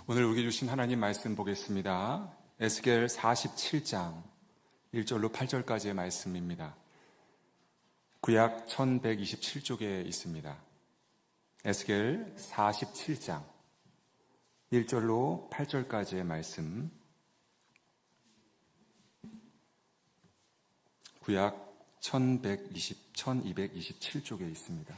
오늘 우리에게 주신 하나님 말씀 보겠습니다. 에스겔 47장 1절로 8절까지의 말씀입니다. 구약 1127쪽에 있습니다. 에스겔 47장 1절로 8절까지의 말씀, 구약 1227쪽에 있습니다.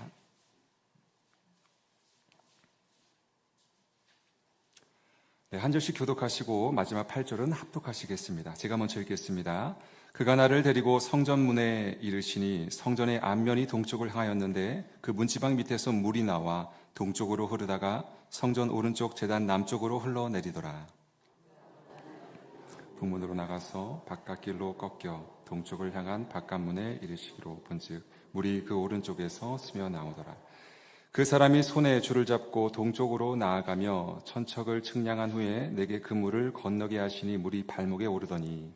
네, 한 절씩 교독하시고 마지막 8절은 합독하시겠습니다. 제가 먼저 읽겠습니다. 그가 나를 데리고 성전 문에 이르시니 성전의 앞면이 동쪽을 향하였는데 그 문지방 밑에서 물이 나와 동쪽으로 흐르다가 성전 오른쪽 제단 남쪽으로 흘러내리더라. 북문으로 나가서 바깥길로 꺾여 동쪽을 향한 바깥문에 이르시기로 본즉 물이 그 오른쪽에서 스며 나오더라. 그 사람이 손에 줄을 잡고 동쪽으로 나아가며 천척을 측량한 후에 내게 그 물을 건너게 하시니 물이 발목에 오르더니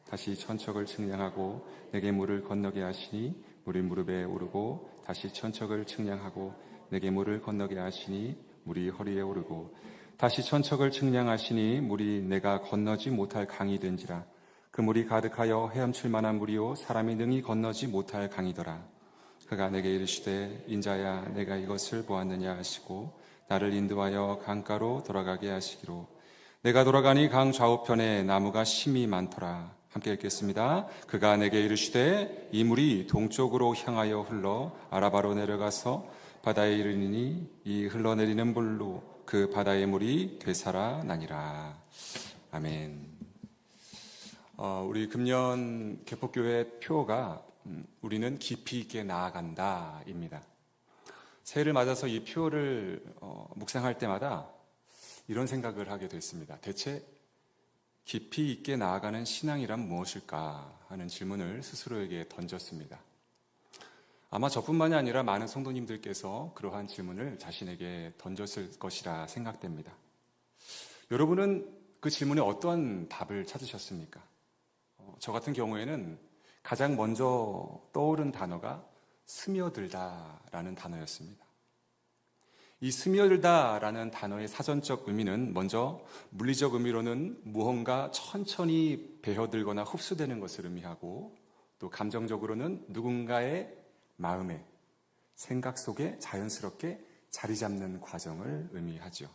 다시 천척을 측량하고 내게 물을 건너게 하시니 물이 무릎에 오르고 다시 천척을 측량하고 내게 물을 건너게 하시니 물이 허리에 오르고 다시 천척을 측량하시니 물이 내가 건너지 못할 강이 된지라. 그 물이 가득하여 헤엄칠 만한 물이요 사람이 능히 건너지 못할 강이더라. 그가 내게 이르시되 인자야 내가 이것을 보았느냐 하시고 나를 인도하여 강가로 돌아가게 하시기로 내가 돌아가니 강 좌우편에 나무가 심이 많더라. 함께 읽겠습니다. 그가 내게 이르시되 이 물이 동쪽으로 향하여 흘러 아라바로 내려가서 바다에 이르니 이 흘러내리는 물로 그 바다의 물이 되살아나니라. 아멘. 우리 금년 개포교회 표어가 우리는 깊이 있게 나아간다 입니다. 새해를 맞아서 이 표어를 묵상할 때마다 이런 생각을 하게 됐습니다. 대체 깊이 있게 나아가는 신앙이란 무엇일까 하는 질문을 스스로에게 던졌습니다. 아마 저뿐만이 아니라 많은 성도님들께서 그러한 질문을 자신에게 던졌을 것이라 생각됩니다. 여러분은 그 질문에 어떠한 답을 찾으셨습니까? 저 같은 경우에는 가장 먼저 떠오른 단어가 스며들다라는 단어였습니다. 이 스며들다라는 단어의 사전적 의미는 먼저 물리적 의미로는 무언가 천천히 배어들거나 흡수되는 것을 의미하고 또 감정적으로는 누군가의 마음에, 생각 속에 자연스럽게 자리 잡는 과정을 의미하죠.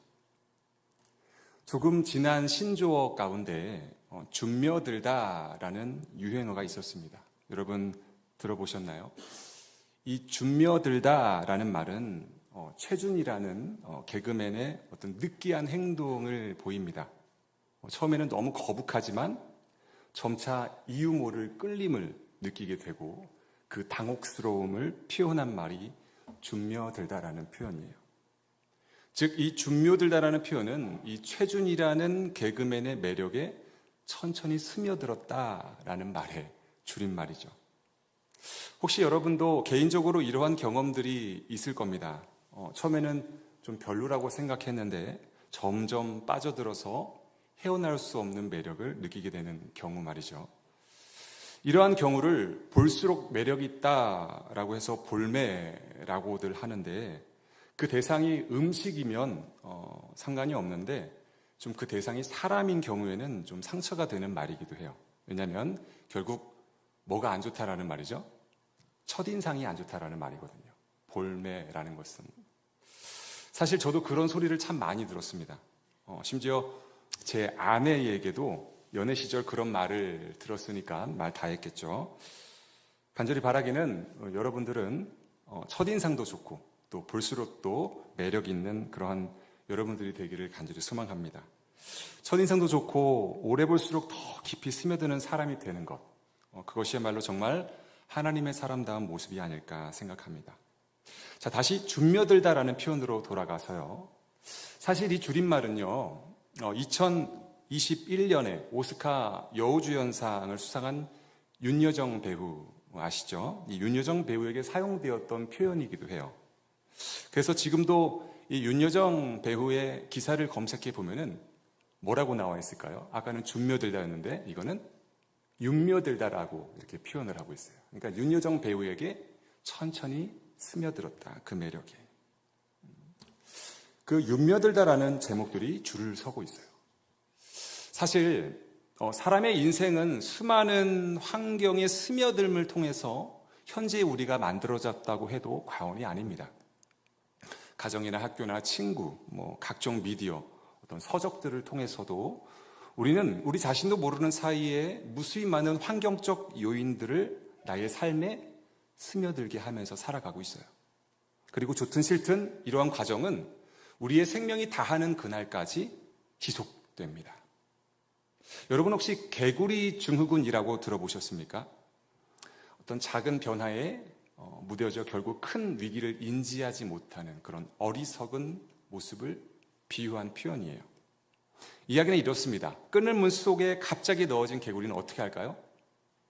조금 지난 신조어 가운데 줌며들다라는 유행어가 있었습니다. 여러분 들어보셨나요? 이 줌며들다라는 말은 최준이라는 개그맨의 어떤 느끼한 행동을 보입니다. 처음에는 너무 거북하지만 점차 이유 모를 끌림을 느끼게 되고 그 당혹스러움을 표현한 말이 줌며들다라는 표현이에요. 즉, 이 줌며들다라는 표현은 이 최준이라는 개그맨의 매력에 천천히 스며들었다라는 말의 줄임말이죠. 혹시 여러분도 개인적으로 이러한 경험들이 있을 겁니다. 처음에는 좀 별로라고 생각했는데 점점 빠져들어서 헤어나올 수 없는 매력을 느끼게 되는 경우 말이죠. 이러한 경우를 볼수록 매력이 있다라고 해서 볼매라고들 하는데 그 대상이 음식이면 상관이 없는데 좀 그 대상이 사람인 경우에는 좀 상처가 되는 말이기도 해요. 왜냐하면 결국 뭐가 안 좋다라는 말이죠? 첫인상이 안 좋다라는 말이거든요. 볼매라는 것은. 사실 저도 그런 소리를 참 많이 들었습니다. 심지어 제 아내에게도 연애 시절 그런 말을 들었으니까 말 다 했겠죠. 간절히 바라기는 여러분들은 첫인상도 좋고 또 볼수록 또 매력 있는 그러한 여러분들이 되기를 간절히 소망합니다. 첫인상도 좋고 오래 볼수록 더 깊이 스며드는 사람이 되는 것, 그것이야말로 정말 하나님의 사람다운 모습이 아닐까 생각합니다. 자, 다시 줌며들다라는 표현으로 돌아가서요. 사실 이 줄임말은요, 2021년에 오스카 여우주연상을 수상한 윤여정 배우 아시죠? 이 윤여정 배우에게 사용되었던 표현이기도 해요. 그래서 지금도 이 윤여정 배우의 기사를 검색해 보면은 뭐라고 나와 있을까요? 아까는 줌며들다였는데 이거는 육며들다라고 이렇게 표현을 하고 있어요. 그러니까 윤여정 배우에게 천천히 스며들었다, 그 매력에. 그 윤며들다라는 제목들이 줄을 서고 있어요. 사실 사람의 인생은 수많은 환경의 스며듦을 통해서 현재 우리가 만들어졌다고 해도 과언이 아닙니다. 가정이나 학교나 친구, 각종 미디어, 어떤 서적들을 통해서도 우리는 우리 자신도 모르는 사이에 무수히 많은 환경적 요인들을 나의 삶에 스며들게 하면서 살아가고 있어요. 그리고 좋든 싫든 이러한 과정은 우리의 생명이 다하는 그날까지 지속됩니다. 여러분 혹시 개구리 증후군이라고 들어보셨습니까? 어떤 작은 변화에 무뎌져 결국 큰 위기를 인지하지 못하는 그런 어리석은 모습을 비유한 표현이에요. 이야기는 이렇습니다. 끓는 물 속에 갑자기 넣어진 개구리는 어떻게 할까요?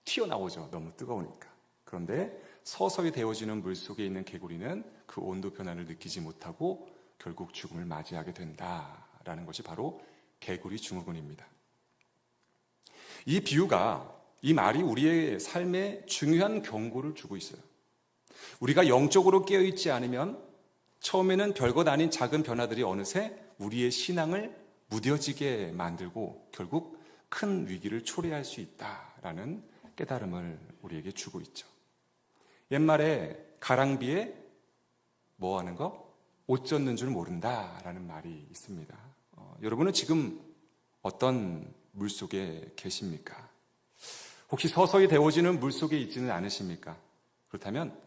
튀어나오죠. 너무 뜨거우니까. 그런데 서서히 데워지는 물 속에 있는 개구리는 그 온도 변화를 느끼지 못하고 결국 죽음을 맞이하게 된다라는 것이 바로 개구리 증후군입니다. 이 비유가, 이 말이 우리의 삶에 중요한 경고를 주고 있어요. 우리가 영적으로 깨어있지 않으면 처음에는 별것 아닌 작은 변화들이 어느새 우리의 신앙을 무뎌지게 만들고 결국 큰 위기를 초래할 수 있다라는 깨달음을 우리에게 주고 있죠. 옛말에 가랑비에 뭐 하는 거? 옷 젖는 줄 모른다라는 말이 있습니다. 여러분은 지금 어떤 물 속에 계십니까? 혹시 서서히 데워지는 물 속에 있지는 않으십니까? 그렇다면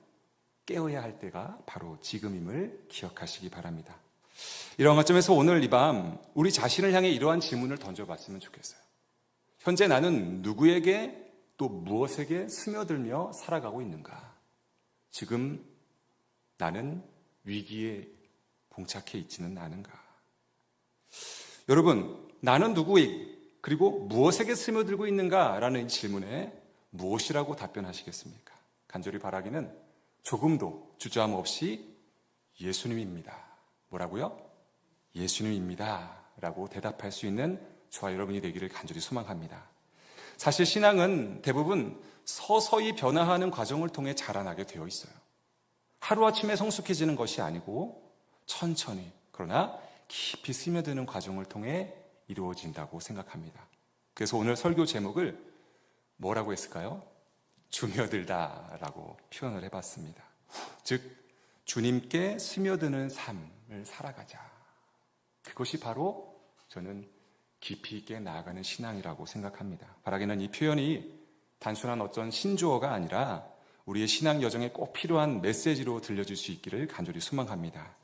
깨어야 할 때가 바로 지금임을 기억하시기 바랍니다. 이런 관점에서 오늘 이 밤 우리 자신을 향해 이러한 질문을 던져봤으면 좋겠어요. 현재 나는 누구에게 또 무엇에게 스며들며 살아가고 있는가? 지금 나는 위기에 봉착해 있지는 않은가? 여러분, 나는 누구에게 그리고 무엇에게 스며들고 있는가라는 질문에 무엇이라고 답변하시겠습니까? 간절히 바라기는 조금도 주저함 없이 예수님입니다. 뭐라고요? 예수님입니다 라고 대답할 수 있는 저와 여러분이 되기를 간절히 소망합니다. 사실 신앙은 대부분 서서히 변화하는 과정을 통해 자라나게 되어 있어요. 하루아침에 성숙해지는 것이 아니고 천천히 그러나 깊이 스며드는 과정을 통해 이루어진다고 생각합니다. 그래서 오늘 설교 제목을 뭐라고 했을까요? 주며들다라고 표현을 해봤습니다. 즉 주님께 스며드는 삶을 살아가자. 그것이 바로 저는 깊이 있게 나아가는 신앙이라고 생각합니다. 바라기는 이 표현이 단순한 어떤 신조어가 아니라 우리의 신앙 여정에 꼭 필요한 메시지로 들려질 수 있기를 간절히 소망합니다.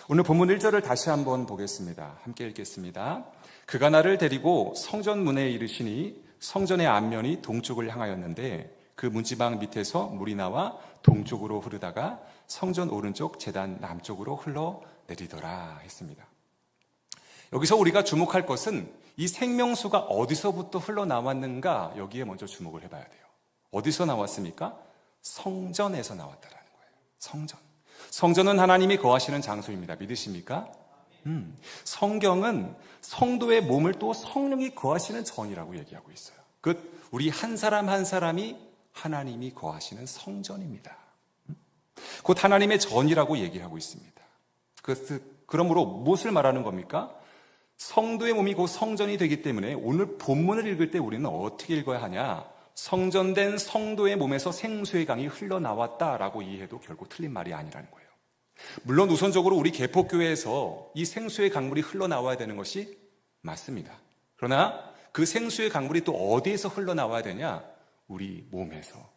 오늘 본문 1절을 다시 한번 보겠습니다. 함께 읽겠습니다. 그가 나를 데리고 성전 문에 이르시니 성전의 앞면이 동쪽을 향하였는데 그 문지방 밑에서 물이 나와 동쪽으로 흐르다가 성전 오른쪽 제단 남쪽으로 흘러내리더라 했습니다. 여기서 우리가 주목할 것은 이 생명수가 어디서부터 흘러나왔는가 여기에 먼저 주목을 해봐야 돼요. 어디서 나왔습니까? 성전에서 나왔다라는 거예요. 성전. 성전은 하나님이 거하시는 장소입니다. 믿으십니까? 성경은 성도의 몸을 또 성령이 거하시는 전이라고 얘기하고 있어요. 우리 한 사람 한 사람이 하나님이 거하시는 성전입니다. 곧 하나님의 전이라고 얘기하고 있습니다. 그러므로 무엇을 말하는 겁니까? 성도의 몸이 곧 성전이 되기 때문에 오늘 본문을 읽을 때 우리는 어떻게 읽어야 하냐? 성전된 성도의 몸에서 생수의 강이 흘러나왔다라고 이해해도 결국 틀린 말이 아니라는 거예요. 물론 우선적으로 우리 개포교회에서 이 생수의 강물이 흘러나와야 되는 것이 맞습니다. 그러나 그 생수의 강물이 또 어디에서 흘러나와야 되냐? 우리 몸에서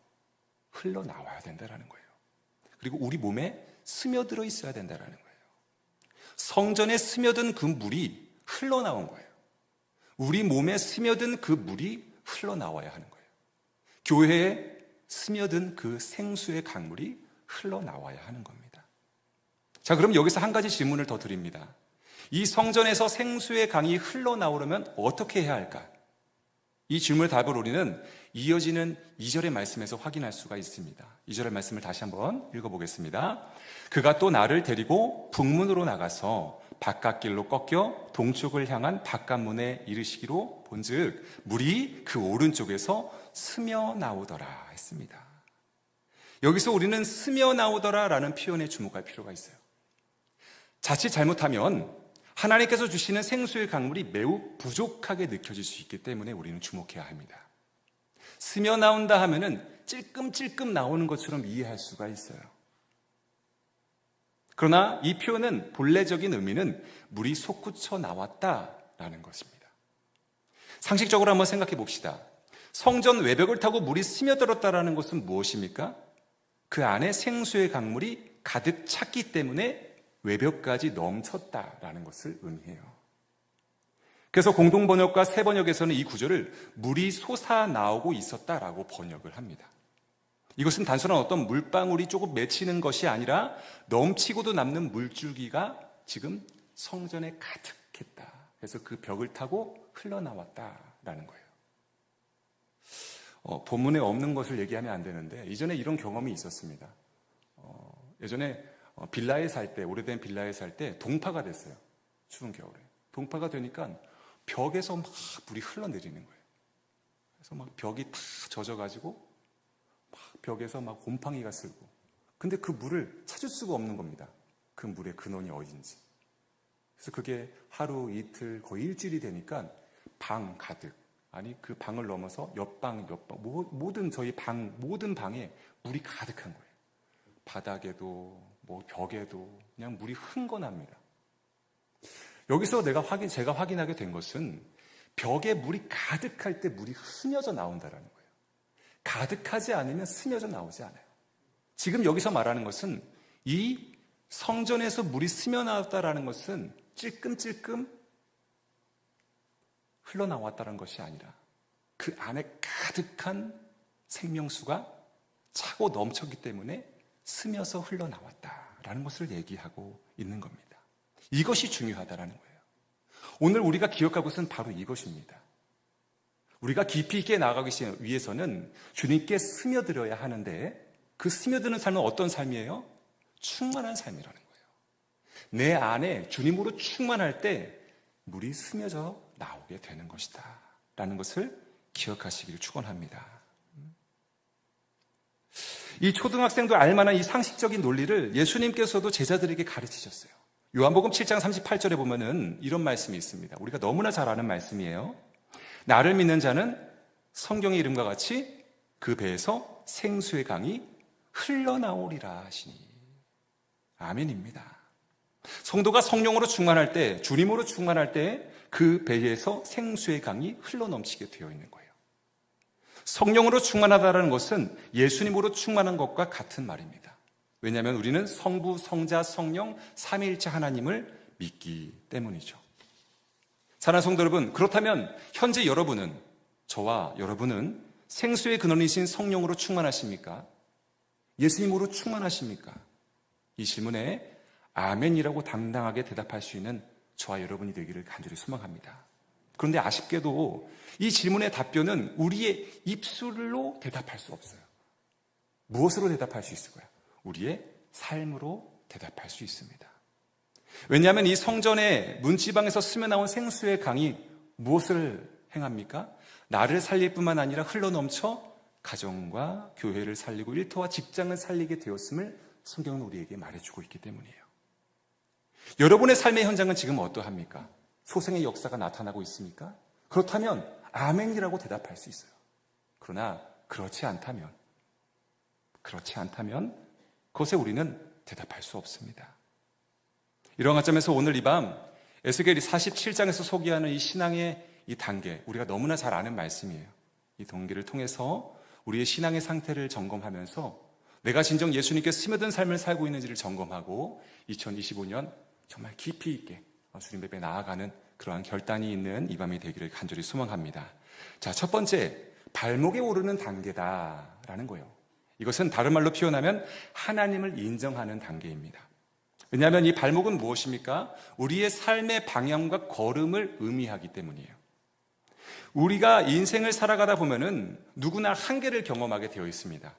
흘러나와야 된다는 거예요. 그리고 우리 몸에 스며들어 있어야 된다는 거예요. 성전에 스며든 그 물이 흘러나온 거예요. 우리 몸에 스며든 그 물이 흘러나와야 하는 거예요. 교회에 스며든 그 생수의 강물이 흘러나와야 하는 겁니다. 자, 그럼 여기서 한 가지 질문을 더 드립니다. 이 성전에서 생수의 강이 흘러나오려면 어떻게 해야 할까? 이 질문의 답을 우리는 이어지는 2절의 말씀에서 확인할 수가 있습니다. 2절의 말씀을 다시 한번 읽어보겠습니다. 그가 또 나를 데리고 북문으로 나가서 바깥길로 꺾여 동쪽을 향한 바깥문에 이르시기로 본즉 물이 그 오른쪽에서 스며 나오더라 했습니다. 여기서 우리는 스며 나오더라라는 표현에 주목할 필요가 있어요. 자칫 잘못하면 하나님께서 주시는 생수의 강물이 매우 부족하게 느껴질 수 있기 때문에 우리는 주목해야 합니다. 스며 나온다 하면은 찔끔찔끔 나오는 것처럼 이해할 수가 있어요. 그러나 이 표현은 본래적인 의미는 물이 솟구쳐 나왔다라는 것입니다. 상식적으로 한번 생각해 봅시다. 성전 외벽을 타고 물이 스며들었다라는 것은 무엇입니까? 그 안에 생수의 강물이 가득 찼기 때문에 외벽까지 넘쳤다라는 것을 의미해요. 그래서 공동번역과 새번역에서는 이 구절을 물이 솟아나오고 있었다라고 번역을 합니다. 이것은 단순한 어떤 물방울이 조금 맺히는 것이 아니라 넘치고도 남는 물줄기가 지금 성전에 가득했다. 그래서 그 벽을 타고 흘러나왔다라는 거예요. 본문에 없는 것을 얘기하면 안 되는데 이전에 이런 경험이 있었습니다. 예전에 빌라에 살 때, 오래된 빌라에 살 때 동파가 됐어요. 추운 겨울에. 동파가 되니까 벽에서 막 물이 흘러내리는 거예요. 그래서 막 벽이 다 젖어가지고 막 벽에서 막 곰팡이가 쓸고. 근데 그 물을 찾을 수가 없는 겁니다. 그 물의 근원이 어딘지. 그래서 그게 하루, 이틀, 거의 일주일이 되니까 방 가득. 아니 그 방을 넘어서 옆방 모든 저희 방 모든 방에 물이 가득한 거예요. 바닥에도 뭐 벽에도 그냥 물이 흥건합니다. 여기서 제가 확인하게 된 것은 벽에 물이 가득할 때 물이 스며져 나온다라는 거예요. 가득하지 않으면 스며져 나오지 않아요. 지금 여기서 말하는 것은 이 성전에서 물이 스며 나왔다라는 것은 찔끔찔끔 흘러나왔다는 것이 아니라 그 안에 가득한 생명수가 차고 넘쳤기 때문에 스며서 흘러나왔다라는 것을 얘기하고 있는 겁니다. 이것이 중요하다라는 거예요. 오늘 우리가 기억할 것은 바로 이것입니다. 우리가 깊이 있게 나아가기 위해서는 주님께 스며들어야 하는데 그 스며드는 삶은 어떤 삶이에요? 충만한 삶이라는 거예요. 내 안에 주님으로 충만할 때 물이 스며져 나오게 되는 것이다 라는 것을 기억하시기를 축원합니다. 이 초등학생도 알만한 이 상식적인 논리를 예수님께서도 제자들에게 가르치셨어요. 요한복음 7장 38절에 보면은 이런 말씀이 있습니다. 우리가 너무나 잘 아는 말씀이에요. 나를 믿는 자는 성경의 이름과 같이 그 배에서 생수의 강이 흘러나오리라 하시니. 아멘입니다. 성도가 성령으로 충만할 때, 주님으로 충만할 때 그 배에서 생수의 강이 흘러넘치게 되어 있는 거예요. 성령으로 충만하다는 것은 예수님으로 충만한 것과 같은 말입니다. 왜냐하면 우리는 성부, 성자, 성령, 삼위일체 하나님을 믿기 때문이죠. 사랑하는 성도 여러분, 그렇다면 현재 여러분은, 저와 여러분은 생수의 근원이신 성령으로 충만하십니까? 예수님으로 충만하십니까? 이 질문에 아멘이라고 당당하게 대답할 수 있는 저와 여러분이 되기를 간절히 소망합니다. 그런데 아쉽게도 이 질문의 답변은 우리의 입술로 대답할 수 없어요. 무엇으로 대답할 수 있을까요? 우리의 삶으로 대답할 수 있습니다. 왜냐하면 이 성전의 문지방에서 스며나온 생수의 강이 무엇을 행합니까? 나를 살릴 뿐만 아니라 흘러넘쳐 가정과 교회를 살리고 일터와 직장을 살리게 되었음을 성경은 우리에게 말해주고 있기 때문이에요. 여러분의 삶의 현장은 지금 어떠합니까? 소생의 역사가 나타나고 있습니까? 그렇다면 아멘이라고 대답할 수 있어요. 그러나 그렇지 않다면 그것에 우리는 대답할 수 없습니다. 이런 관점에서 오늘 이 밤 에스겔이 47장에서 소개하는 이 신앙의 이 단계, 우리가 너무나 잘 아는 말씀이에요. 이 동기를 통해서 우리의 신앙의 상태를 점검하면서 내가 진정 예수님께 스며든 삶을 살고 있는지를 점검하고 2025년 정말 깊이 있게 주님 앞에 나아가는 그러한 결단이 있는 이 밤이 되기를 간절히 소망합니다. 자, 첫 번째, 발목에 오르는 단계다라는 거예요. 이것은 다른 말로 표현하면 하나님을 인정하는 단계입니다. 왜냐하면 이 발목은 무엇입니까? 우리의 삶의 방향과 걸음을 의미하기 때문이에요. 우리가 인생을 살아가다 보면은 누구나 한계를 경험하게 되어 있습니다.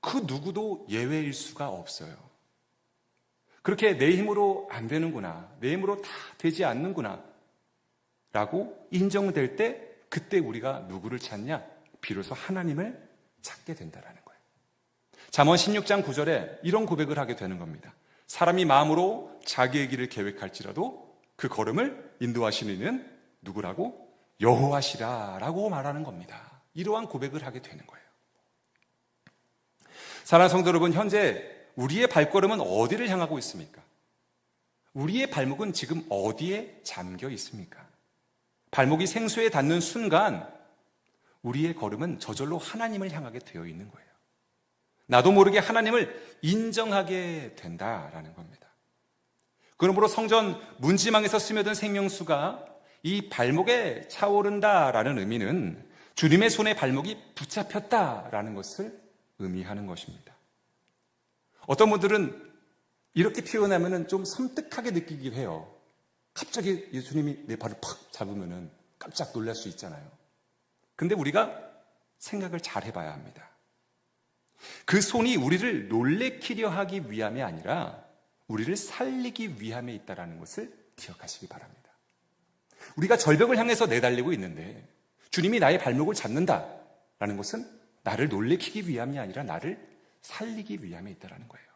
그 누구도 예외일 수가 없어요. 그렇게 내 힘으로 안 되는구나, 내 힘으로 다 되지 않는구나 라고 인정될 때 그때 우리가 누구를 찾냐? 비로소 하나님을 찾게 된다라는 거예요. 잠언 16장 9절에 이런 고백을 하게 되는 겁니다. 사람이 마음으로 자기의 길을 계획할지라도 그 걸음을 인도하시는 이는 누구라고? 여호와시라라고 말하는 겁니다. 이러한 고백을 하게 되는 거예요. 사랑하는 성도 여러분, 현재 우리의 발걸음은 어디를 향하고 있습니까? 우리의 발목은 지금 어디에 잠겨 있습니까? 발목이 생수에 닿는 순간 우리의 걸음은 저절로 하나님을 향하게 되어 있는 거예요. 나도 모르게 하나님을 인정하게 된다라는 겁니다. 그러므로 성전 문지망에서 스며든 생명수가 이 발목에 차오른다라는 의미는 주님의 손에 발목이 붙잡혔다라는 것을 의미하는 것입니다. 어떤 분들은 이렇게 표현하면 좀 섬뜩하게 느끼기도 해요. 갑자기 예수님이 내 발을 팍 잡으면 깜짝 놀랄 수 있잖아요. 근데 우리가 생각을 잘 해봐야 합니다. 그 손이 우리를 놀래키려 하기 위함이 아니라 우리를 살리기 위함에 있다는 것을 기억하시기 바랍니다. 우리가 절벽을 향해서 내달리고 있는데 주님이 나의 발목을 잡는다라는 것은 나를 놀래키기 위함이 아니라 나를 살리기 위함에 있다는 거예요.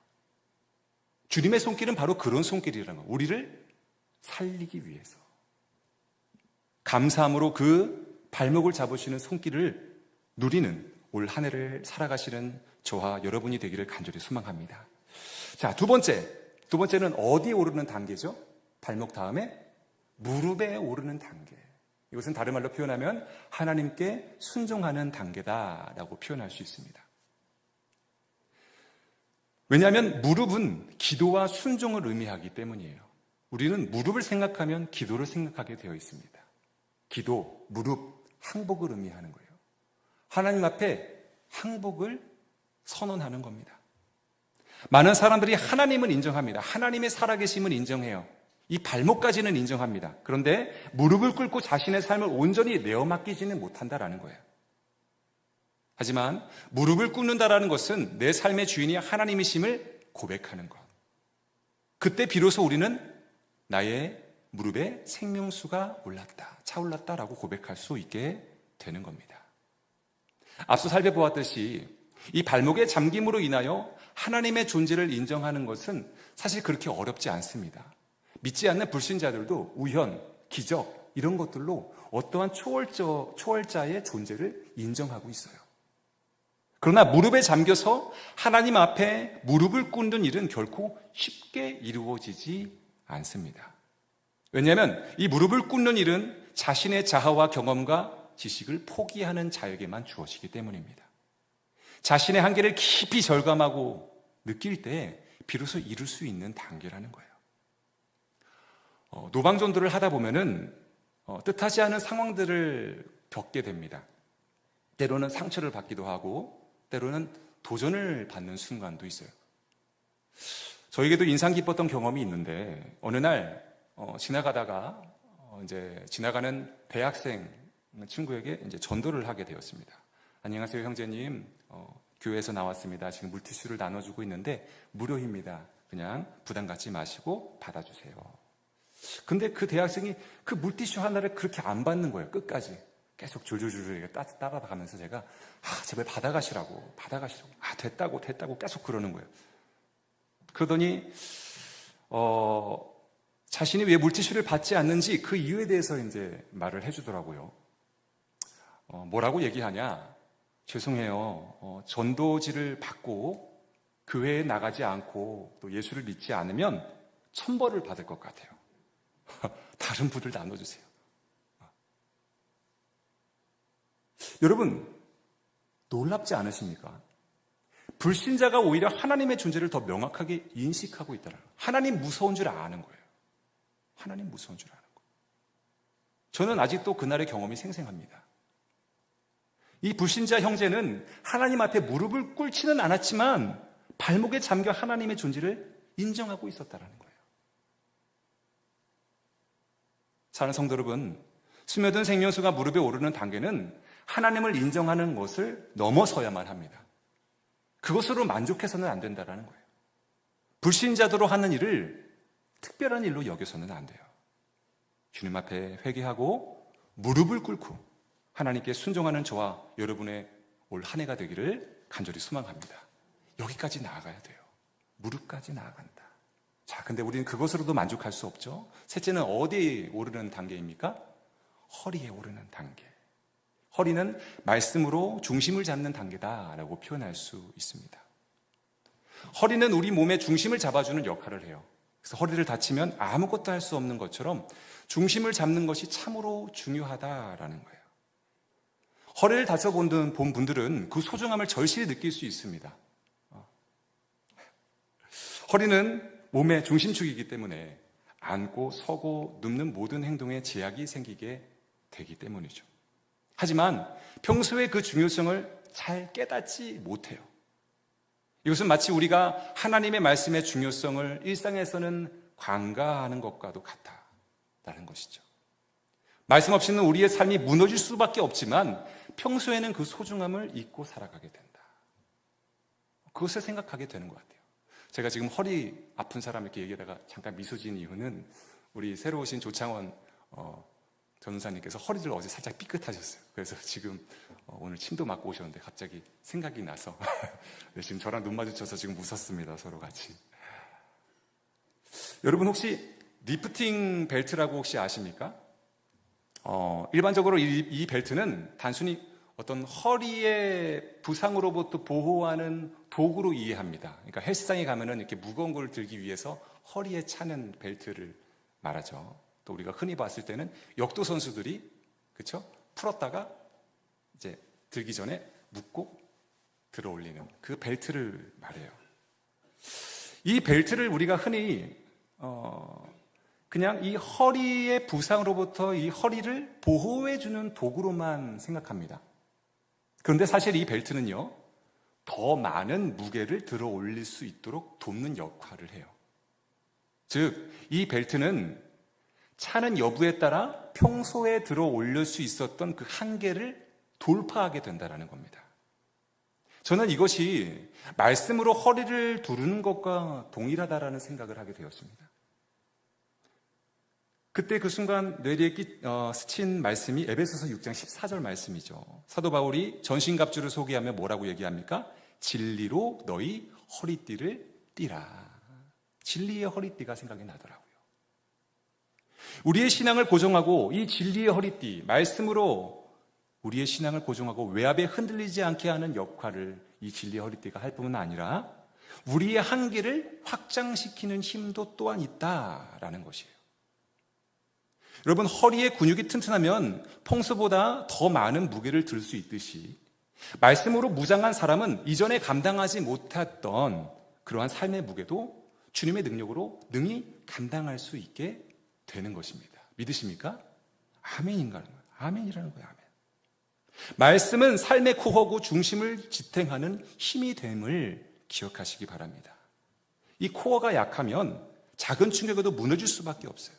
주님의 손길은 바로 그런 손길이라는 거예요. 우리를 살리기 위해서. 감사함으로 그 발목을 잡으시는 손길을 누리는 올 한 해를 살아가시는 저와 여러분이 되기를 간절히 소망합니다. 자, 두 번째는 어디에 오르는 단계죠? 발목 다음에 무릎에 오르는 단계. 이것은 다른 말로 표현하면 하나님께 순종하는 단계다라고 표현할 수 있습니다. 왜냐하면 무릎은 기도와 순종을 의미하기 때문이에요. 우리는 무릎을 생각하면 기도를 생각하게 되어 있습니다. 기도, 무릎, 항복을 의미하는 거예요. 하나님 앞에 항복을 선언하는 겁니다. 많은 사람들이 하나님을 인정합니다. 하나님의 살아계심을 인정해요. 이 발목까지는 인정합니다. 그런데 무릎을 꿇고 자신의 삶을 온전히 내어 맡기지는 못한다라는 거예요. 하지만 무릎을 꿇는다라는 것은 내 삶의 주인이 하나님이심을 고백하는 것. 그때 비로소 우리는 나의 무릎에 생명수가 올랐다, 차올랐다라고 고백할 수 있게 되는 겁니다. 앞서 살펴보았듯이 이 발목의 잠김으로 인하여 하나님의 존재를 인정하는 것은 사실 그렇게 어렵지 않습니다. 믿지 않는 불신자들도 우연, 기적 이런 것들로 어떠한 초월자의 존재를 인정하고 있어요. 그러나 무릎에 잠겨서 하나님 앞에 무릎을 꿇는 일은 결코 쉽게 이루어지지 않습니다. 왜냐하면 이 무릎을 꿇는 일은 자신의 자아와 경험과 지식을 포기하는 자에게만 주어지기 때문입니다. 자신의 한계를 깊이 절감하고 느낄 때 비로소 이룰 수 있는 단계라는 거예요. 노방전도를 하다 보면은 뜻하지 않은 상황들을 겪게 됩니다. 때로는 상처를 받기도 하고 때로는 도전을 받는 순간도 있어요. 저에게도 인상 깊었던 경험이 있는데 어느 날 지나가다가 이제 지나가는 대학생 친구에게 이제 전도를 하게 되었습니다. 안녕하세요, 형제님. 교회에서 나왔습니다. 지금 물티슈를 나눠주고 있는데 무료입니다. 그냥 부담 갖지 마시고 받아주세요. 근데 그 대학생이 그 물티슈 하나를 그렇게 안 받는 거예요. 끝까지. 계속 줄줄줄 따라가면서 제가 제발 받아가시라고. 됐다고 계속 그러는 거예요. 그러더니 자신이 왜 물티슈를 받지 않는지 그 이유에 대해서 이제 말을 해주더라고요. 뭐라고 얘기하냐? 죄송해요. 전도지를 받고 교회에 나가지 않고 또 예수를 믿지 않으면 천벌을 받을 것 같아요. 다른 분들 나눠주세요. 여러분, 놀랍지 않으십니까? 불신자가 오히려 하나님의 존재를 더 명확하게 인식하고 있다는 거예요. 하나님 무서운 줄 아는 거예요. 하나님 무서운 줄 아는 거예요. 저는 아직도 그날의 경험이 생생합니다. 이 불신자 형제는 하나님 앞에 무릎을 꿇지는 않았지만 발목에 잠겨 하나님의 존재를 인정하고 있었다는 거예요. 사랑하는 성도 여러분, 스며든 생명수가 무릎에 오르는 단계는 하나님을 인정하는 것을 넘어서야만 합니다. 그것으로 만족해서는 안 된다는 거예요. 불신자도로 하는 일을 특별한 일로 여겨서는 안 돼요. 주님 앞에 회개하고 무릎을 꿇고 하나님께 순종하는 저와 여러분의 올 한 해가 되기를 간절히 소망합니다. 여기까지 나아가야 돼요. 무릎까지 나아간다. 자, 근데 우리는 그것으로도 만족할 수 없죠. 셋째는 어디에 오르는 단계입니까? 허리에 오르는 단계. 허리는 말씀으로 중심을 잡는 단계다라고 표현할 수 있습니다. 허리는 우리 몸의 중심을 잡아주는 역할을 해요. 그래서 허리를 다치면 아무것도 할 수 없는 것처럼 중심을 잡는 것이 참으로 중요하다라는 거예요. 허리를 다쳐본 분들은 그 소중함을 절실히 느낄 수 있습니다. 허리는 몸의 중심축이기 때문에 앉고 서고 눕는 모든 행동에 제약이 생기게 되기 때문이죠. 하지만 평소에 그 중요성을 잘 깨닫지 못해요. 이것은 마치 우리가 하나님의 말씀의 중요성을 일상에서는 관가하는 것과도 같다라는 것이죠. 말씀 없이는 우리의 삶이 무너질 수밖에 없지만 평소에는 그 소중함을 잊고 살아가게 된다. 그것을 생각하게 되는 것 같아요. 제가 지금 허리 아픈 사람 이렇게 얘기하다가 잠깐 미소 지은 이유는 우리 새로 오신 조창원 전사님께서 허리를 어제 살짝 삐끗하셨어요. 그래서 지금 오늘 침도 맞고 오셨는데 갑자기 생각이 나서 네, 지금 저랑 눈 마주쳐서 지금 웃었습니다. 서로 같이. 여러분 혹시 리프팅 벨트라고 혹시 아십니까? 일반적으로 이 벨트는 단순히 어떤 허리의 부상으로부터 보호하는 도구로 이해합니다. 그러니까 헬스장에 가면은 이렇게 무거운 걸 들기 위해서 허리에 차는 벨트를 말하죠. 또 우리가 흔히 봤을 때는 역도 선수들이 그렇죠? 풀었다가 이제 들기 전에 묶고 들어 올리는 그 벨트를 말해요. 이 벨트를 우리가 흔히 그냥 이 허리의 부상으로부터 이 허리를 보호해주는 도구로만 생각합니다. 그런데 사실 이 벨트는요, 더 많은 무게를 들어 올릴 수 있도록 돕는 역할을 해요. 즉, 이 벨트는 차는 여부에 따라 평소에 들어 올릴 수 있었던 그 한계를 돌파하게 된다는 겁니다. 저는 이것이 말씀으로 허리를 두르는 것과 동일하다라는 생각을 하게 되었습니다. 그때 그 순간 뇌리에 스친 말씀이 에베소서 6장 14절 말씀이죠. 사도 바울이 전신갑주를 소개하며 뭐라고 얘기합니까? 진리로 너희 허리띠를 띠라. 진리의 허리띠가 생각이 나더라고요. 우리의 신앙을 고정하고 이 진리의 허리띠, 말씀으로 우리의 신앙을 고정하고 외압에 흔들리지 않게 하는 역할을 이 진리의 허리띠가 할 뿐만 아니라 우리의 한계를 확장시키는 힘도 또한 있다라는 것이에요. 여러분, 허리의 근육이 튼튼하면 평소보다 더 많은 무게를 들 수 있듯이 말씀으로 무장한 사람은 이전에 감당하지 못했던 그러한 삶의 무게도 주님의 능력으로 능히 감당할 수 있게 되는 것입니다. 믿으십니까? 아멘인가요? 아멘이라는 거예요. 아멘. 말씀은 삶의 코어고 중심을 지탱하는 힘이 됨을 기억하시기 바랍니다. 이 코어가 약하면 작은 충격에도 무너질 수밖에 없어요.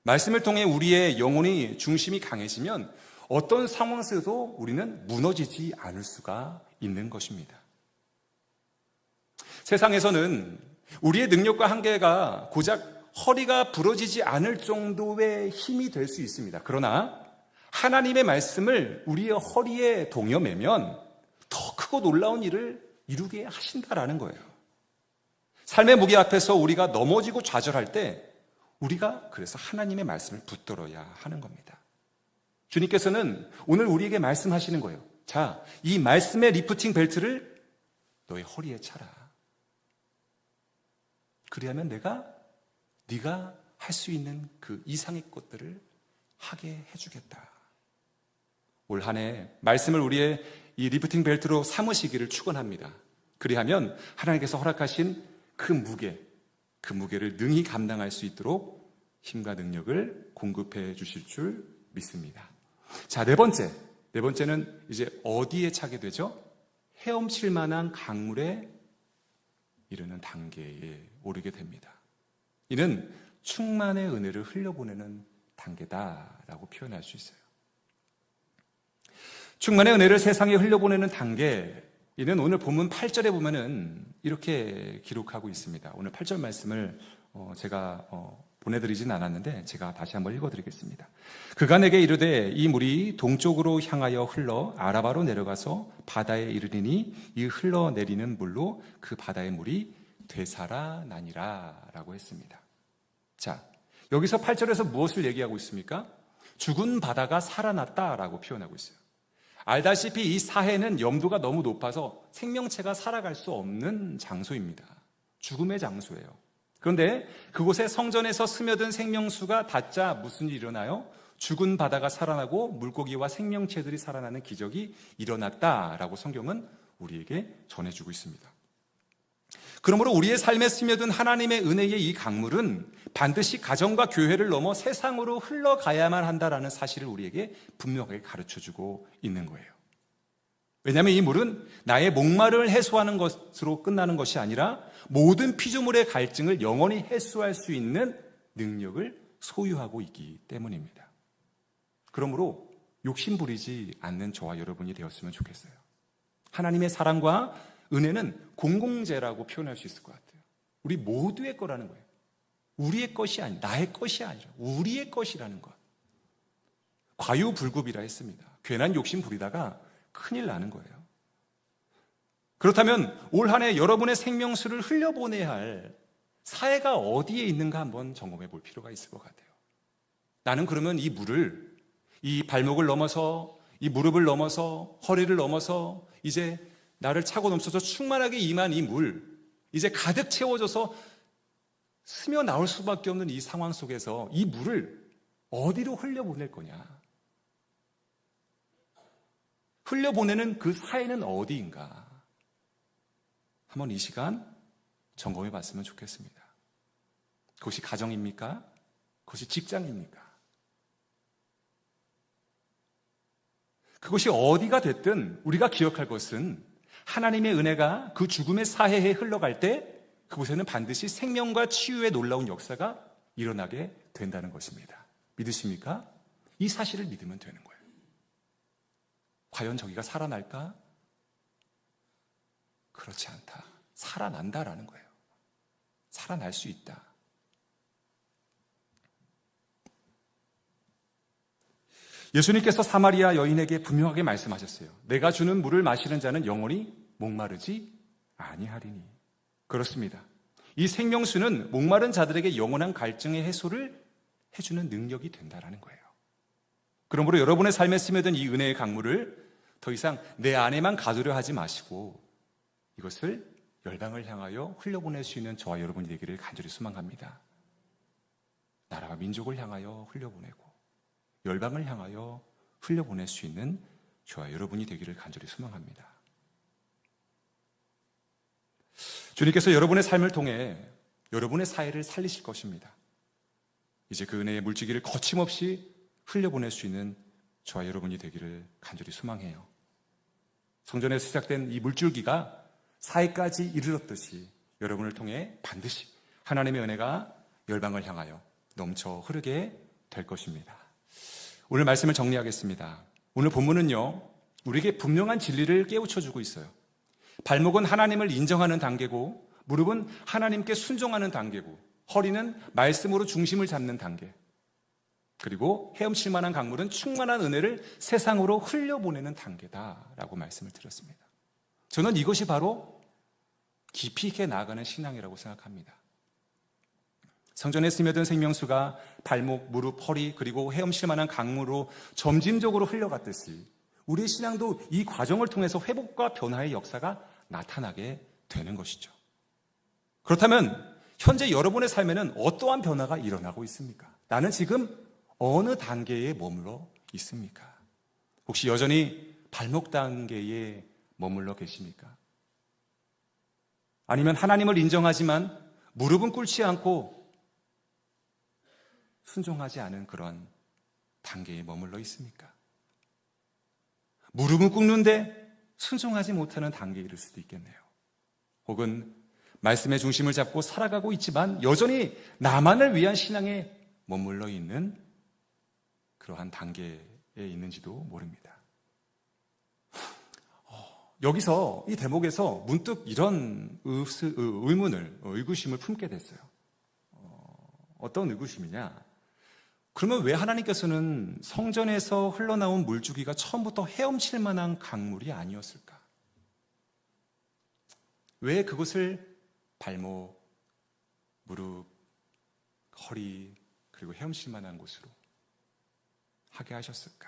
말씀을 통해 우리의 영혼이 중심이 강해지면 어떤 상황에서도 우리는 무너지지 않을 수가 있는 것입니다. 세상에서는 우리의 능력과 한계가 고작 허리가 부러지지 않을 정도의 힘이 될 수 있습니다. 그러나 하나님의 말씀을 우리의 허리에 동여매면 더 크고 놀라운 일을 이루게 하신다라는 거예요. 삶의 무게 앞에서 우리가 넘어지고 좌절할 때 우리가 그래서 하나님의 말씀을 붙들어야 하는 겁니다. 주님께서는 오늘 우리에게 말씀하시는 거예요. 자, 이 말씀의 리프팅 벨트를 너의 허리에 차라. 그리하면 네가 할 수 있는 그 이상의 것들을 하게 해주겠다. 올 한 해 말씀을 우리의 이 리프팅 벨트로 삼으시기를 축원합니다. 그리하면 하나님께서 허락하신 그 무게를 능히 감당할 수 있도록 힘과 능력을 공급해 주실 줄 믿습니다. 자, 네 번째는 이제 어디에 차게 되죠? 헤엄칠 만한 강물에 이르는 단계에 오르게 됩니다. 이는 충만의 은혜를 흘려보내는 단계다라고 표현할 수 있어요. 충만의 은혜를 세상에 흘려보내는 단계, 이는 오늘 본문 8절에 보면은 이렇게 기록하고 있습니다. 오늘 8절 말씀을 제가 보내드리진 않았는데 제가 다시 한번 읽어드리겠습니다. 그가 내게 이르되 이 물이 동쪽으로 향하여 흘러 아라바로 내려가서 바다에 이르리니 이 흘러내리는 물로 그 바다의 물이 되살아나니라 라고 했습니다. 자, 여기서 8절에서 무엇을 얘기하고 있습니까? 죽은 바다가 살아났다라고 표현하고 있어요. 알다시피 이 사해는 염도가 너무 높아서 생명체가 살아갈 수 없는 장소입니다. 죽음의 장소예요. 그런데 그곳에 성전에서 스며든 생명수가 닿자 무슨 일이 일어나요? 죽은 바다가 살아나고 물고기와 생명체들이 살아나는 기적이 일어났다라고 성경은 우리에게 전해주고 있습니다. 그러므로 우리의 삶에 스며든 하나님의 은혜의 이 강물은 반드시 가정과 교회를 넘어 세상으로 흘러가야만 한다라는 사실을 우리에게 분명하게 가르쳐주고 있는 거예요. 왜냐하면 이 물은 나의 목마름을 해소하는 것으로 끝나는 것이 아니라 모든 피조물의 갈증을 영원히 해소할 수 있는 능력을 소유하고 있기 때문입니다. 그러므로 욕심 부리지 않는 저와 여러분이 되었으면 좋겠어요. 하나님의 사랑과 은혜는 공공재라고 표현할 수 있을 것 같아요. 우리 모두의 거라는 거예요. 우리의 것이 아니, 나의 것이 아니라 우리의 것이라는 것. 과유불급이라 했습니다. 괜한 욕심 부리다가 큰일 나는 거예요. 그렇다면 올 한 해 여러분의 생명수를 흘려보내야 할 사해가 어디에 있는가 한번 점검해 볼 필요가 있을 것 같아요. 나는 그러면 이 물을, 이 발목을 넘어서, 이 무릎을 넘어서, 허리를 넘어서 이제 나를 차고 넘쳐서 충만하게 임한 이 물, 이제 가득 채워져서 스며 나올 수밖에 없는 이 상황 속에서 이 물을 어디로 흘려보낼 거냐? 흘려보내는 그 사해는 어디인가? 한번 이 시간 점검해 봤으면 좋겠습니다. 그것이 가정입니까? 그것이 직장입니까? 그것이 어디가 됐든 우리가 기억할 것은 하나님의 은혜가 그 죽음의 사해에 흘러갈 때 그곳에는 반드시 생명과 치유의 놀라운 역사가 일어나게 된다는 것입니다. 믿으십니까? 이 사실을 믿으면 되는 거예요. 과연 저기가 살아날까? 그렇지 않다. 살아난다라는 거예요. 살아날 수 있다. 예수님께서 사마리아 여인에게 분명하게 말씀하셨어요. 내가 주는 물을 마시는 자는 영원히 목마르지 아니하리니. 그렇습니다. 이 생명수는 목마른 자들에게 영원한 갈증의 해소를 해주는 능력이 된다라는 거예요. 그러므로 여러분의 삶에 스며든 이 은혜의 강물을 더 이상 내 안에만 가두려 하지 마시고 이것을 열방을 향하여 흘려보낼 수 있는 저와 여러분이 되기를 간절히 소망합니다. 나라와 민족을 향하여 흘려보내고 열방을 향하여 흘려보낼 수 있는 저와 여러분이 되기를 간절히 소망합니다. 주님께서 여러분의 삶을 통해 여러분의 사회를 살리실 것입니다. 이제 그 은혜의 물줄기를 거침없이 흘려보낼 수 있는 저와 여러분이 되기를 간절히 소망해요. 성전에서 시작된 이 물줄기가 사회까지 이르렀듯이 여러분을 통해 반드시 하나님의 은혜가 열방을 향하여 넘쳐 흐르게 될 것입니다. 오늘 말씀을 정리하겠습니다. 오늘 본문은요, 우리에게 분명한 진리를 깨우쳐주고 있어요. 발목은 하나님을 인정하는 단계고, 무릎은 하나님께 순종하는 단계고, 허리는 말씀으로 중심을 잡는 단계, 그리고 헤엄칠 만한 강물은 충만한 은혜를 세상으로 흘려보내는 단계다라고 말씀을 드렸습니다. 저는 이것이 바로 깊이 있게 나아가는 신앙이라고 생각합니다. 성전에 스며든 생명수가 발목, 무릎, 허리 그리고 헤엄칠 만한 강물로 점진적으로 흘러갔듯이 우리의 신앙도 이 과정을 통해서 회복과 변화의 역사가 나타나게 되는 것이죠. 그렇다면 현재 여러분의 삶에는 어떠한 변화가 일어나고 있습니까? 나는 지금 어느 단계에 머물러 있습니까? 혹시 여전히 발목 단계에 머물러 계십니까? 아니면 하나님을 인정하지만 무릎은 꿇지 않고 순종하지 않은 그런 단계에 머물러 있습니까? 무릎은 꿇는데 순종하지 못하는 단계에 이를 수도 있겠네요. 혹은 말씀의 중심을 잡고 살아가고 있지만 여전히 나만을 위한 신앙에 머물러 있는 그러한 단계에 있는지도 모릅니다. 여기서 이 대목에서 문득 이런 의구심을 품게 됐어요. 어떤 의구심이냐? 그러면 왜 하나님께서는 성전에서 흘러나온 물주기가 처음부터 헤엄칠 만한 강물이 아니었을까? 왜 그것을 발목, 무릎, 허리, 그리고 헤엄칠 만한 곳으로 하게 하셨을까?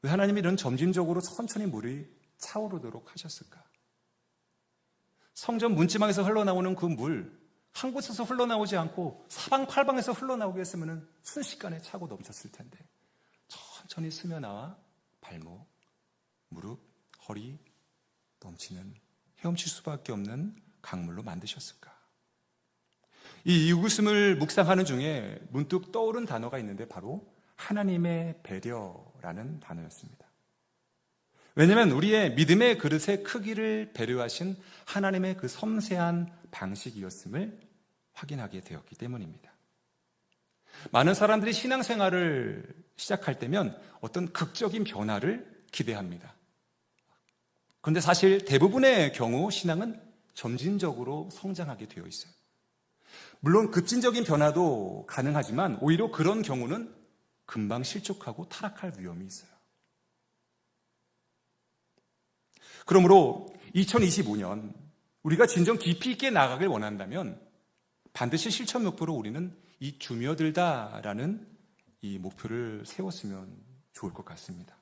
왜 하나님이 이런 점진적으로 천천히 물이 차오르도록 하셨을까? 성전 문지방에서 흘러나오는 그 물, 한 곳에서 흘러나오지 않고 사방팔방에서 흘러나오게 했으면 순식간에 차고 넘쳤을 텐데 천천히 스며나와 발목, 무릎, 허리 넘치는 헤엄칠 수밖에 없는 강물로 만드셨을까? 이 이웃음을 묵상하는 중에 문득 떠오른 단어가 있는데 바로 하나님의 배려라는 단어였습니다. 왜냐하면 우리의 믿음의 그릇의 크기를 배려하신 하나님의 그 섬세한 방식이었음을 확인하게 되었기 때문입니다. 많은 사람들이 신앙생활을 시작할 때면 어떤 극적인 변화를 기대합니다. 그런데 사실 대부분의 경우 신앙은 점진적으로 성장하게 되어 있어요. 물론 급진적인 변화도 가능하지만 오히려 그런 경우는 금방 실족하고 타락할 위험이 있어요. 그러므로 2025년 우리가 진정 깊이 있게 나아가길 원한다면 반드시 실천 목표로 우리는 이 주며들다라는 이 목표를 세웠으면 좋을 것 같습니다.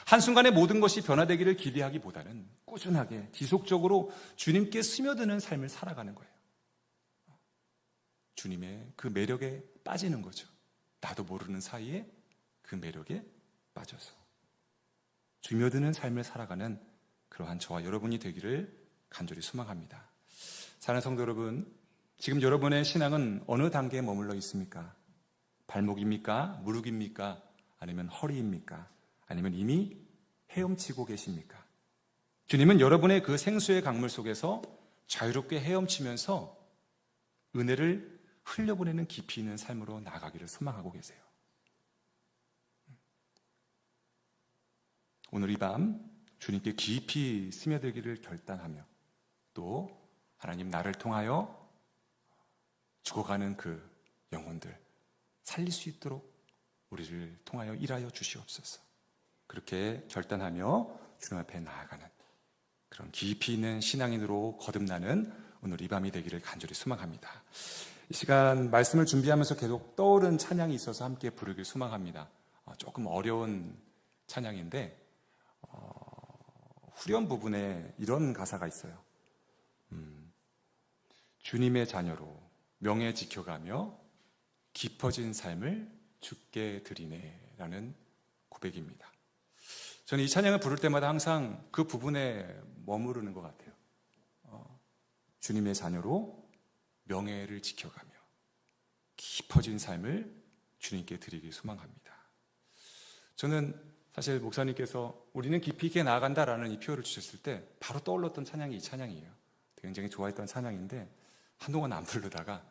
한순간에 모든 것이 변화되기를 기대하기보다는 꾸준하게 지속적으로 주님께 스며드는 삶을 살아가는 거예요. 주님의 그 매력에 빠지는 거죠. 나도 모르는 사이에 그 매력에 빠져서 주며드는 삶을 살아가는 그러한 저와 여러분이 되기를 간절히 소망합니다. 사랑하는 성도 여러분, 지금 여러분의 신앙은 어느 단계에 머물러 있습니까? 발목입니까? 무릎입니까? 아니면 허리입니까? 아니면 이미 헤엄치고 계십니까? 주님은 여러분의 그 생수의 강물 속에서 자유롭게 헤엄치면서 은혜를 흘려보내는 깊이 있는 삶으로 나아가기를 소망하고 계세요. 오늘 이 밤 주님께 깊이 스며들기를 결단하며 또 하나님 나를 통하여 죽어가는 그 영혼들 살릴 수 있도록 우리를 통하여 일하여 주시옵소서. 그렇게 결단하며 주님 앞에 나아가는 그런 깊이 있는 신앙인으로 거듭나는 오늘 이 밤이 되기를 간절히 소망합니다. 이 시간 말씀을 준비하면서 계속 떠오른 찬양이 있어서 함께 부르길 소망합니다. 조금 어려운 찬양인데 후렴 부분에 이런 가사가 있어요. 주님의 자녀로 명예 지켜가며 깊어진 삶을 주께 드리네 라는 고백입니다. 저는 이 찬양을 부를 때마다 항상 그 부분에 머무르는 것 같아요. 주님의 자녀로 명예를 지켜가며 깊어진 삶을 주님께 드리길 소망합니다. 저는 사실 목사님께서 우리는 깊이 있게 나아간다라는 이 표현을 주셨을 때 바로 떠올랐던 찬양이 이 찬양이에요. 굉장히 좋아했던 찬양인데 한동안 안 부르다가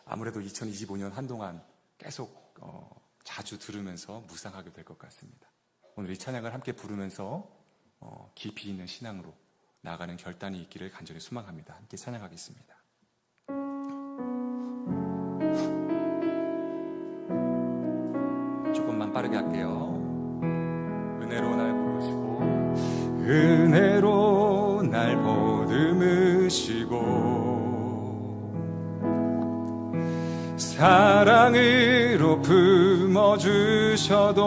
아무래도 2025년 한동안 계속 자주 들으면서 묵상하게 될 것 같습니다. 오늘 이 찬양을 함께 부르면서 깊이 있는 신앙으로 나아가는 결단이 있기를 간절히 소망합니다. 함께 찬양하겠습니다. 조금만 빠르게 할게요. 은혜로 날 부르시고 은혜로 날 보듬으시고 사랑으로 품어주셔도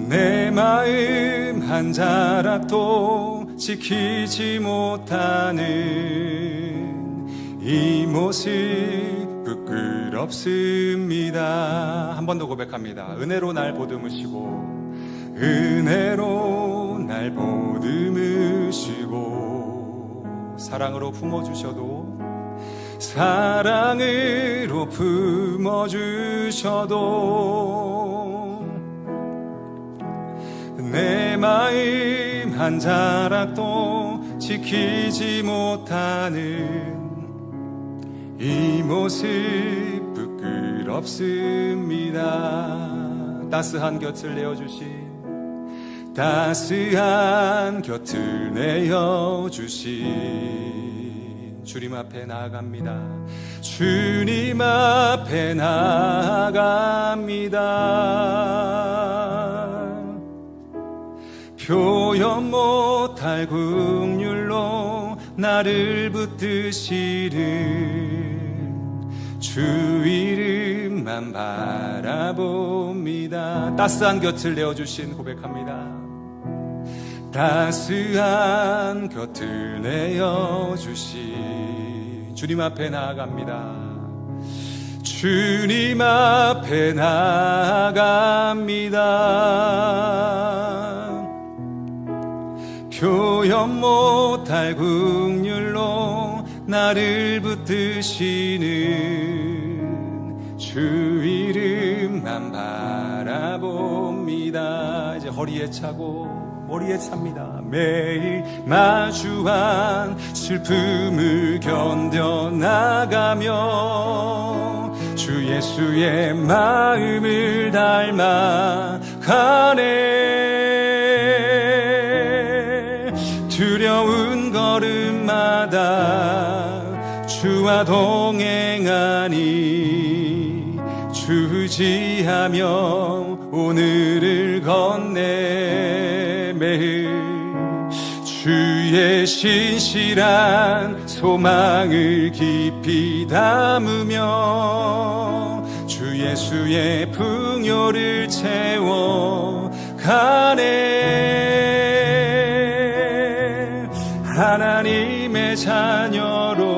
내 마음 한 자락도 지키지 못하는 이 모습 부끄럽습니다. 한 번 더 고백합니다. 은혜로 날 보듬으시고 은혜로 날 보듬으시고 사랑으로 품어주셔도 사랑으로 품어주셔도 내 마음 한 자락도 지키지 못하는 이 모습 부끄럽습니다. 따스한 곁을 내어주신 따스한 곁을 내어주신 주님 앞에 나아갑니다. 주님 앞에 나아갑니다. 표현 못할 그 나를 붙드시는 주 이름만 바라봅니다. 따스한 곁을 내어주신 고백합니다. 따스한 곁을 내어주신 주님 앞에 나아갑니다. 주님 앞에 나아갑니다. 표현 못할 긍휼로 나를 붙드시는 주 이름만 바라봅니다. 이제 허리에 차고 머리에 찹니다. 매일 마주한 슬픔을 견뎌나가며 주 예수의 마음을 닮아 가네. 두려운 걸음마다 주와 동행하니 주지하며 오늘을 건네. 매일 주의 신실한 소망을 깊이 담으며 주 예수의 풍요를 채워 가네. 하나님의 자녀로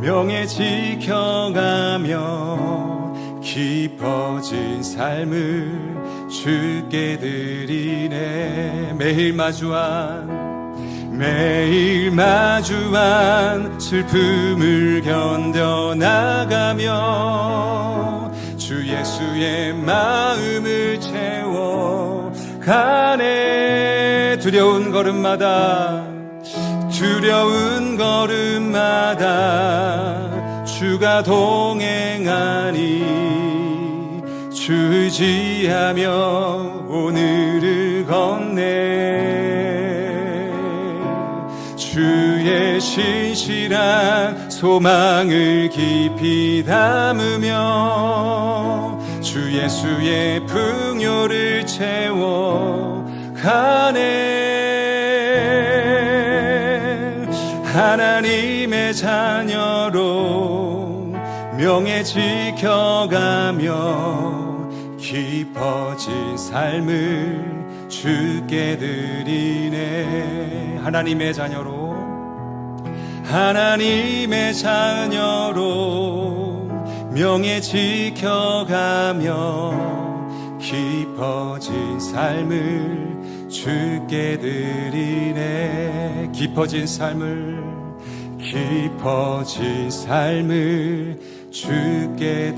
명예 지켜가며 깊어진 삶을 주께 드리네. 매일 마주한 슬픔을 견뎌나가며 주 예수의 마음을 채워 가네. 두려운 걸음마다 주가 동행하니 주지하며 오늘을 건네. 주의 신실한 소망을 깊이 담으며 주 예수의 풍요를 채워 가네. 하나님의 자녀로 명예 지켜가며 깊어진 삶을 주께 드리네. 하나님의 자녀로 명예 지켜가며 깊어진 삶을 주께 드리네. 깊어진 삶을 주께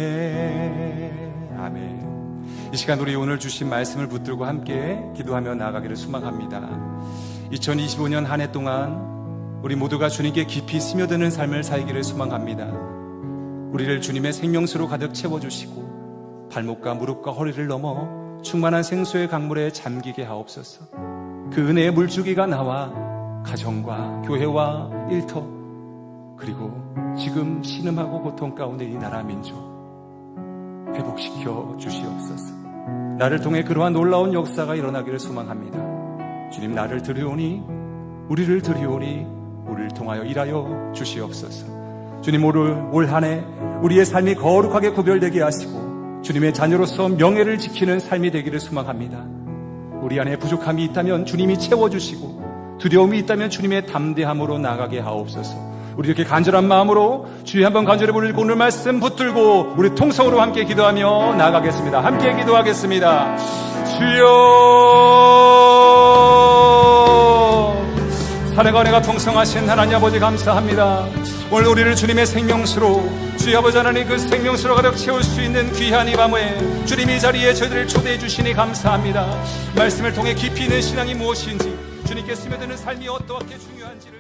드리네. 아멘. 이 시간 우리 오늘 주신 말씀을 붙들고 함께 기도하며 나아가기를 소망합니다. 2025년 한 해 동안 우리 모두가 주님께 깊이 스며드는 삶을 살기를 소망합니다. 우리를 주님의 생명수로 가득 채워주시고 발목과 무릎과 허리를 넘어 충만한 생수의 강물에 잠기게 하옵소서. 그 은혜의 물줄기가 나와 가정과 교회와 일터 그리고 지금 신음하고 고통 가운데 이 나라 민족 회복시켜 주시옵소서. 나를 통해 그러한 놀라운 역사가 일어나기를 소망합니다. 주님, 나를 들으오니 우리를 들으오니 우리를 통하여 일하여 주시옵소서. 주님, 올 한 해 우리의 삶이 거룩하게 구별되게 하시고 주님의 자녀로서 명예를 지키는 삶이 되기를 소망합니다. 우리 안에 부족함이 있다면 주님이 채워주시고 두려움이 있다면 주님의 담대함으로 나가게 하옵소서. 우리 이렇게 간절한 마음으로 주여 한번 간절히 부르고 오늘 말씀 붙들고 우리 통성으로 함께 기도하며 나가겠습니다. 함께 기도하겠습니다. 주여, 산에가 은혜가 풍성하신 하나님 아버지 감사합니다. 오늘 우리를 주님의 생명수로 주여 아버지 하나님 그 생명수로 가득 채울 수 있는 귀한 이 밤에 주님이 이 자리에 저희들을 초대해 주시니 감사합니다. 말씀을 통해 깊이 있는 신앙이 무엇인지 주님께 스며드는 삶이 어떻게 중요한지를